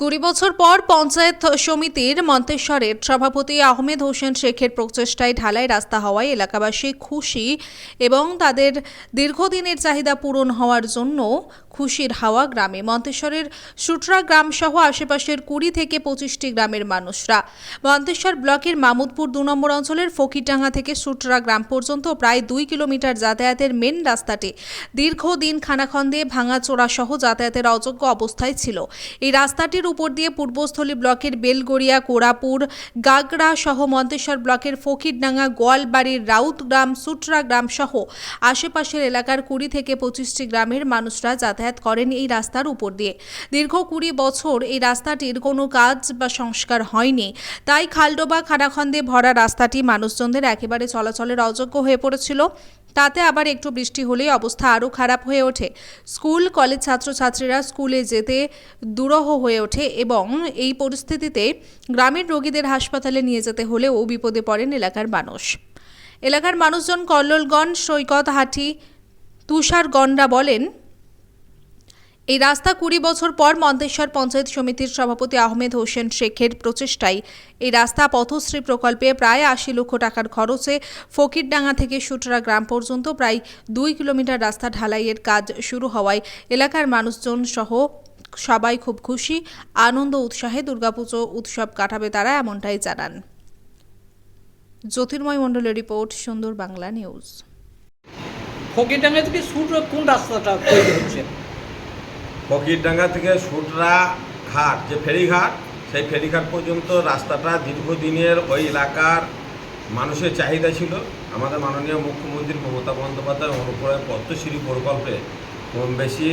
20 বছর পর পঞ্চায়েত সমিতির মন্তেশ্বরের সভাপতি আহমেদ হোসেন শেখের প্রচেষ্টায় ঢালাই রাস্তা হওয়ায় এলাকাবাসী খুশি এবং তাদের দীর্ঘদিনের চাহিদা পূরণ হওয়ার জন্য খুশির হাওয়া গ্রামে। মন্তেশ্বরের সুটরা গ্রাম সহ আশেপাশের 20 থেকে 25টি গ্রামের মানুষরা মন্তেশ্বর ব্লকের মামুদপুর 2 নম্বর অঞ্চলের ফকিরডাঙ্গা থেকে সুটরা গ্রাম পর্যন্ত প্রায় 2 কিলোমিটার যাতায়াতের মেন রাস্তাটি দীর্ঘদিন খানাখন্দে ভাঙাচোরা সহ যাতায়াতের অযোগ্য অবস্থায় ছিল। এই রাস্তাটির উপর দিয়ে পূর্বস্থলী ব্লকের বেলগড়িয়া, কোরাপুর, গাগড়া সহ মন্তেশ্বর ব্লকের ফকিরডাঙ্গা, গোয়ালবাড়ির রাউতগ্রাম, সুটরা গ্রাম সহ আশেপাশের এলাকার 20 থেকে 25টি গ্রামের মানুষরা যাতায়াত করেন এই রাস্তার উপর দিয়ে। দীর্ঘ 20 বছর এই রাস্তাটির কোনো কাজ বা সংস্কার হয়নি, তাই খালডোবা খানাখন্দে ভরা রাস্তাটি মানুষজনদের একেবারে চলাচলের অযোগ্য হয়ে পড়েছিল। তাতে আবার একটু বৃষ্টি হলেই অবস্থা আরও খারাপ হয়ে ওঠে। স্কুল কলেজ ছাত্রছাত্রীরা স্কুলে যেতে দুরূহ হয়ে ওঠে এবং এই পরিস্থিতিতে গ্রামের রোগীদের হাসপাতালে নিয়ে যেতে হলেও বিপদে পড়েন এলাকার মানুষ। এলাকার মানুষজন কল্লোলগঞ্জ, সৈকতহাটি, তুষারগণরা বলেন, এই রাস্তা 20 বছর পর মন্তেশ্বর পঞ্চায়েত সমিতির সভাপতি আহমেদ হোসেন শেখের প্রচেষ্টায় এই রাস্তা পথশ্রী প্রকল্পে প্রায় 80 লক্ষ টাকার খরচে ফকিরডাঙ্গা থেকে সুটরা গ্রাম পর্যন্ত প্রায় 2 কিলোমিটার রাস্তা ঢালাইয়ের কাজ শুরু হওয়ায় এলাকার মানুষজন সহ সবাই খুব খুশি, আনন্দ উৎসাহে দুর্গাপুজো উৎসব কাটাবে তারা, এমনটাই জানান। জ্যোতির্ময় মণ্ডলের রিপোর্ট, সুন্দর বাংলা নিউজ। ফকিরডাঙ্গা থেকে সুটরা কোন রাস্তাটা তৈরি হচ্ছে? ফকিরডাঙ্গা থেকে সুটরা ঘাট, যে ফেরিঘাট, সেই ফেরিঘাট পর্যন্ত রাস্তাটা দীর্ঘদিনের ওই এলাকার মানুষের চাহিদা ছিল। আমাদের মাননীয় মুখ্যমন্ত্রী মমতা বন্দ্যোপাধ্যায় অনুপ্রয়োগ পদ্মশ্রী প্রকল্পে কম বেশি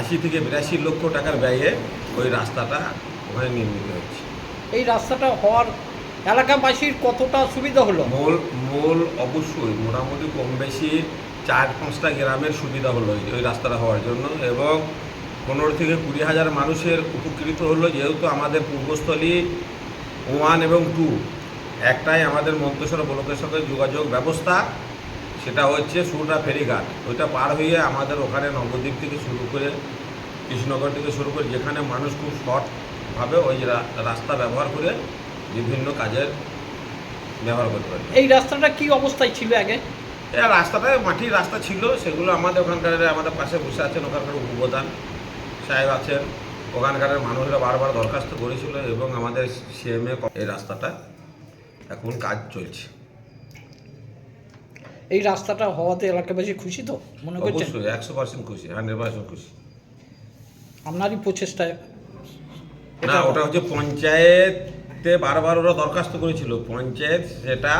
80 থেকে 82 লক্ষ টাকার ব্যয়ে ওই রাস্তাটা ওখানে নির্মিত হচ্ছে। এই রাস্তাটা হওয়ার এলাকাবাসীর কতটা সুবিধা হলো? মূল অবশ্যই মোটামুটি কম বেশি 4-5টা গ্রামের সুবিধা হলো ওই রাস্তাটা হওয়ার জন্য, এবং 15 থেকে 20 হাজার মানুষের উপকৃত হলো। যেহেতু আমাদের পূর্বস্থলী 1 এবং 2 একটাই আমাদের মন্তেশ্বর ব্লকের সাথে যোগাযোগ ব্যবস্থা, সেটা হচ্ছে সুটরা ফেরিঘাট। ওইটা পার হয়ে আমাদের ওখানে নবদ্বীপ থেকে শুরু করে কৃষ্ণনগর থেকে শুরু করে যেখানে মানুষ খুব শর্টভাবে ওই রাস্তা ব্যবহার করে বিভিন্ন কাজের ব্যবহার করতে পারে। এই রাস্তাটা কি অবস্থায় ছিল আগে? রাস্তাটা মাটির রাস্তা ছিল, সেগুলো আমাদের ওখানকার আমাদের পাশে বসে আছেন ওখানকার উপপ্রধান সাহেব আছেন, ওখানকার মানুষরা বারবার দরখাস্ত করেছিল এবং আমাদের সিএমএ এই রাস্তাটা এখন কাজ চলছে। এই রাস্তাটা হওয়াতে এলাকাবাসী খুশি তো মনে করছেন? অবশ্যই 100% খুশি, 100% খুশি। আপনারই প্রচেষ্টায়? না, ওটা হচ্ছে পঞ্চায়েতে বারবার ওরা দরখাস্ত করেছিল, পঞ্চায়েত সেটা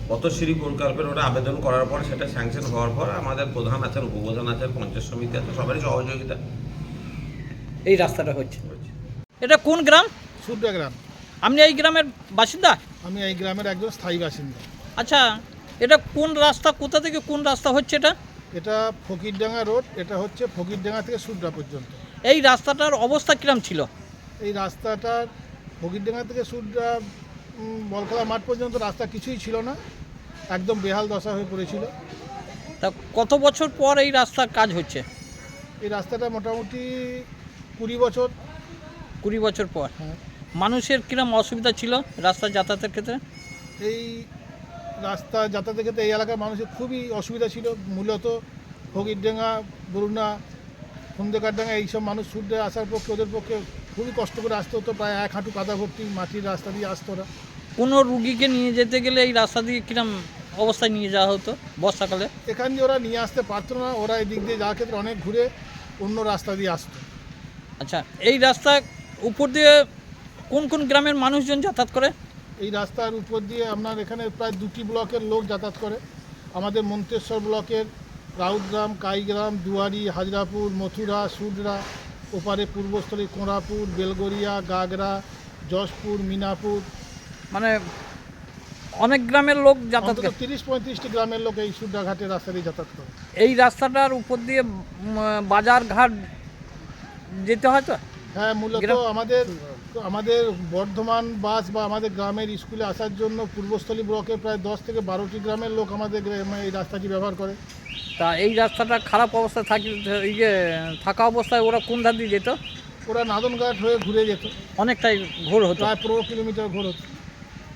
পথশ্রী প্রকল্পের ওটা আবেদন করার পর সেটা স্যাংশন হওয়ার পর আমাদের প্রধান আছেন, উপপ্রধান আছেন, পঞ্চায়েত সমিতি আছে, সবারই সহযোগিতা এই রাস্তাটা হচ্ছে। এটা কোন গ্রাম? সুটরা গ্রাম। আপনি এই গ্রামের বাসিন্দা? আমি এই গ্রামের একজন স্থায়ী বাসিন্দা। আচ্ছা, এটা কোন রাস্তা, কোথা থেকে কোন রাস্তা হচ্ছে এটা? এটা ফকিরডাঙ্গা রোড, এটা হচ্ছে ফকিরডাঙ্গা থেকে সুটরা পর্যন্ত। এই রাস্তাটার অবস্থা কিরম ছিল? এই রাস্তাটার ফকিরডাঙ্গা থেকে সুটরা বলখেলা মাঠ পর্যন্ত রাস্তা কিছুই ছিল না, একদম বেহাল দশা হয়ে পড়েছিল। তা কত বছর পর এই রাস্তার কাজ হচ্ছে? এই রাস্তাটা মোটামুটি 20 বছর। 20 বছর পর। হ্যাঁ। মানুষের কিরম অসুবিধা ছিল রাস্তা যাতায়াতের ক্ষেত্রে? এই রাস্তা যাতায়াতের ক্ষেত্রে এই এলাকার মানুষের খুবই অসুবিধা ছিল। মূলত ফকিরডাঙ্গা, বরুণা, খন্দেকারডাঙ্গা এইসব মানুষ সুটরা আসার পক্ষে ওদের পক্ষে খুবই কষ্ট করে আসতে হতো। প্রায় 1 হাঁটু কাদা ভর্তি মাটির রাস্তা দিয়ে আসতো ওরা। কোনো রুগীকে নিয়ে যেতে গেলে এই রাস্তা দিয়ে কিরম অবস্থায় নিয়ে যাওয়া হতো বর্ষাকালে? এখান দিয়ে ওরা নিয়ে আসতে পারতো না, ওরা এই দিক দিয়ে যাওয়ার ক্ষেত্রে অনেক ঘুরে অন্য রাস্তা দিয়ে আসতো। আচ্ছা, এই রাস্তা উপর দিয়ে কোন কোন গ্রামের মানুষজন যাতায়াত করে? এই রাস্তার উপর দিয়ে আপনার এখানে প্রায় 2টি ব্লকের লোক যাতায়াত করে। আমাদের মন্তেশ্বর ব্লকের রাউতগ্রাম, কাইগ্রাম, দুয়ারি, হাজরাপুর, মথুরা, সুটরা, ওপারে পূর্বস্থলী কোঁড়াপুর, বেলগড়িয়া, গাগড়া, যশপুর, মিনাপুর, মানে অনেক গ্রামের লোক যাতায়াত অন্তত করে। 30-35টি গ্রামের লোক এই সুটরা ঘাটের রাস্তা দিয়ে যাতায়াত করে। এই রাস্তাটার উপর দিয়ে বাজার ঘাট যেতে হয় তো? হ্যাঁ, মূলত আমাদের বর্ধমান বাস বা আমাদের গ্রামের স্কুলে আসার জন্য পূর্বস্থলী ব্লকে প্রায় 10 থেকে 12টি গ্রামের লোক আমাদের এই রাস্তাটি ব্যবহার করে। তা এই রাস্তাটা খারাপ অবস্থায় থাকা অবস্থায় ওরা কোন ধার দিয়ে যেত? ওরা নাদনঘাট হয়ে ঘুরে যেত, অনেকটাই ঘোর হতো। প্রায় 15 কিলোমিটার ঘোর হতো।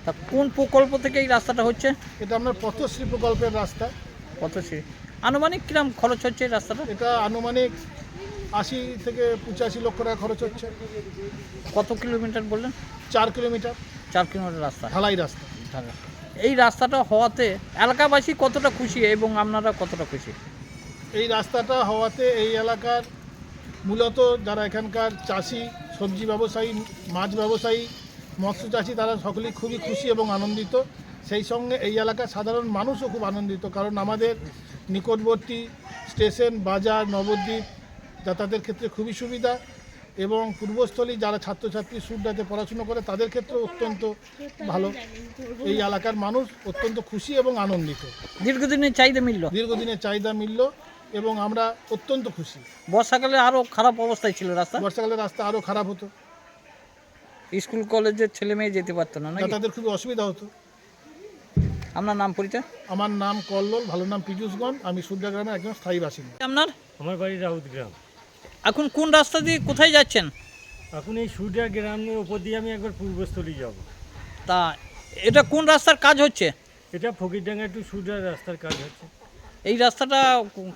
তা কোন প্রকল্প থেকে এই রাস্তাটা হচ্ছে? এটা আপনার পথশ্রী প্রকল্পের রাস্তা। পথশ্রী। আনুমানিক কিরম খরচ হচ্ছে এই রাস্তাটা? এটা আনুমানিক 80 থেকে 85 লক্ষ টাকা খরচ হচ্ছে। কত কিলোমিটার বললেন? 4 কিলোমিটার 4 কিলোমিটার রাস্তা। ঢালাই রাস্তা। এই রাস্তাটা হওয়াতে এলাকাবাসী কতটা খুশি এবং আপনারা কতটা খুশি? এই রাস্তাটা হওয়াতে এই এলাকার মূলত যারা এখানকার চাষি, সবজি ব্যবসায়ী, মাছ ব্যবসায়ী, মৎস্য চাষি, তারা সকলেই খুবই খুশি এবং আনন্দিত। সেই সঙ্গে এই এলাকার সাধারণ মানুষও খুব আনন্দিত, কারণ আমাদের নিকটবর্তী স্টেশন, বাজার, নবদ্বীপ যাতায়াতের ক্ষেত্রে খুবই সুবিধা, এবং পূর্বস্থলী যারা ছাত্রছাত্রী সুরডাতে পড়াশুনো করে তাদের ক্ষেত্রে অত্যন্ত ভালো। এই এলাকার মানুষ অত্যন্ত খুশি এবং আনন্দিত। দীর্ঘদিনের চাহিদা মিলল। দীর্ঘদিনের চাহিদা মিলল এবং আমরা অত্যন্ত খুশি। বর্ষাকালে আরও খারাপ অবস্থায় ছিল রাস্তা। বর্ষাকালে রাস্তা আরও খারাপ হতো, স্কুল কলেজের ছেলে মেয়ে যেতে পারতো না, নাকি? যাতায়াতের খুবই অসুবিধা হতো। আপনার নাম পরিচয়? আমার নাম কল্লোল, ভালো নাম পীযূষগণ। আমি সুরডা গ্রামের একজন স্থায়ী বাসিন্দা। আপনার? আমার বাড়ি রাউতগ্রাম। এখন কোন রাস্তা দিয়ে কোথায় যাচ্ছেন? এখন এই সুরডা গ্রামের ওপর দিয়ে আমি একবার পূর্বস্থলী যাব। তা এটা কোন রাস্তার কাজ হচ্ছে? এটা ফকিরডাঙ্গা টু সুরডার রাস্তার কাজ হচ্ছে। এই রাস্তাটা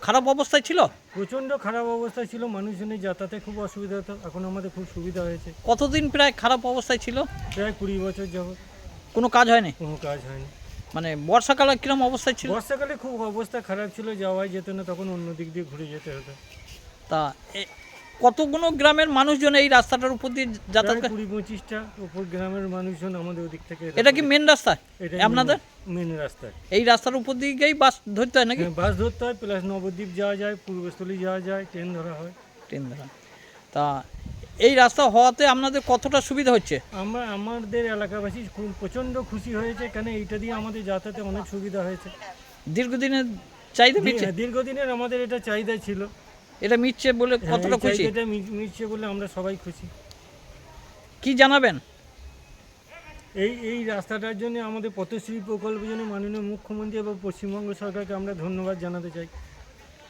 খারাপ অবস্থায় ছিল? প্রচণ্ড খারাপ অবস্থায় ছিল, মানুষজনের যাতায়াতে খুব অসুবিধা হতো। এখন আমাদের খুব সুবিধা হয়েছে। কতদিন প্রায় খারাপ অবস্থায় ছিল? প্রায় 20 বছর যাবত কোনো কাজ হয়নি? কোনো কাজ হয়নি। মানে বর্ষাকালে কিরম অবস্থায় ছিল? বর্ষাকালে খুব অবস্থা খারাপ ছিল, যাওয়াই যেত না, তখন অন্য দিক দিয়ে ঘুরে যেতে হতো। তা কতগুলো গ্রামের মানুষজন এই রাস্তাটার উপর দিয়ে যাতায়াত প্রায় করে? 20-25টা উপর গ্রামের মানুষজন আমাদের ওদিক থেকে। এটা কি মেন রাস্তা এটা আপনাদের? মেন রাস্তা। এই রাস্তার উপর দিয়েই বাস ধরতে হয় নাকি? বাস ধরতে হয়, প্লাস নবদ্বীপ যাওয়া যায়, পূর্বস্থলী যাওয়া যায়, ট্রেন ধরা হয়। ট্রেন ধরা। তা এই রাস্তা হওয়াতে আপনাদের কতটা সুবিধা হচ্ছে? আমাদের এলাকাবাসী খুব প্রচণ্ড খুশি হয়েছে, কেন এইটা দিয়ে আমাদের যাতায়াতে অনেক সুবিধা হয়েছে। দীর্ঘদিনের চাহিদা মিটছে? দীর্ঘদিনের আমাদের এটা চাহিদা ছিল। এটা মিটছে বলে কতটা খুশি? এটা মিটছে বলে আমরা সবাই খুশি। কি জানাবেন? এই রাস্তাটার জন্য, আমাদের পথশ্রী প্রকল্পের জন্য মাননীয় মুখ্যমন্ত্রী এবং পশ্চিমবঙ্গ সরকারকে আমরা ধন্যবাদ জানাতে চাই।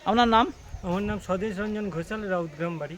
আপনার নাম? আমার নাম স্বদেশ রঞ্জন ঘোষাল, রাউতগ্রাম বাড়ি।